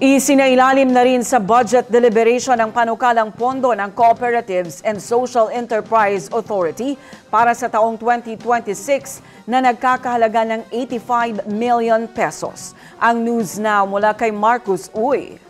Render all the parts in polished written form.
Isinailalim na rin sa budget deliberation ang panukalang pondo ng Cooperatives and Social Enterprise Authority para sa taong 2026 na nagkakahalaga ng 85 million pesos. Ang news now mula kay Marcus Uy.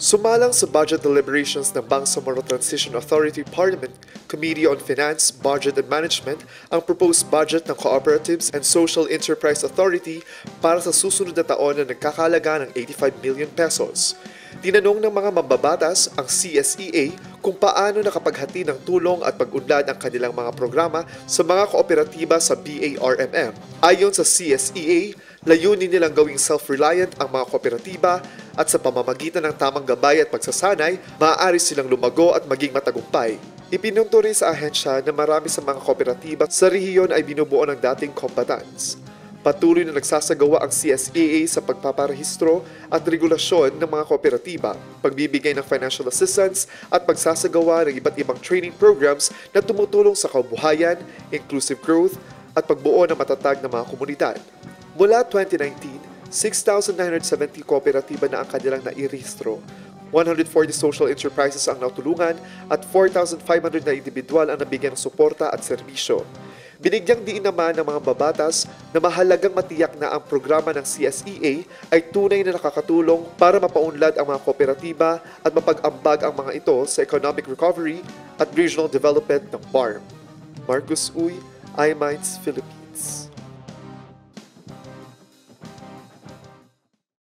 Sumalang sa budget deliberations ng Bangsamoro Transition Authority Parliament Committee on Finance, Budget and Management ang proposed budget ng Cooperatives and Social Enterprise Authority para sa susunod na taon na nagkakahalaga ng 85 million pesos. Tinanong ng mga mambabatas ang CSEA kung paano nakapaghati ng tulong at pag-unlad ang kanilang mga programa sa mga kooperatiba sa BARMM. Ayon sa CSEA, layunin nilang gawing self-reliant ang mga kooperatiba at sa pamamagitan ng tamang gabay at pagsasanay, maaari silang lumago at maging matagumpay. Ipinunto rin sa ahensya na marami sa mga kooperatiba sa rehiyon ay binubuo ng dating combatants. Patuloy na nagsasagawa ang CSEA sa pagpaparehistro at regulasyon ng mga kooperatiba, pagbibigay ng financial assistance at pagsasagawa ng iba't ibang training programs na tumutulong sa kabuhayan, inclusive growth at pagbuo ng matatag na mga komunidad. Mula 2019, 6,970 kooperatiba na ang kanilang nairehistro, 140 social enterprises ang natulungan at 4,500 na individual ang nabigyan ng suporta at serbisyo. Binigyang diin naman ng mga babatas na mahalagang matiyak na ang programa ng CSEA ay tunay na nakakatulong para mapaunlad ang mga kooperatiba at mapag-ambag ang mga ito sa economic recovery at regional development ng BARM. Marcus Uy, iMinds Philippines.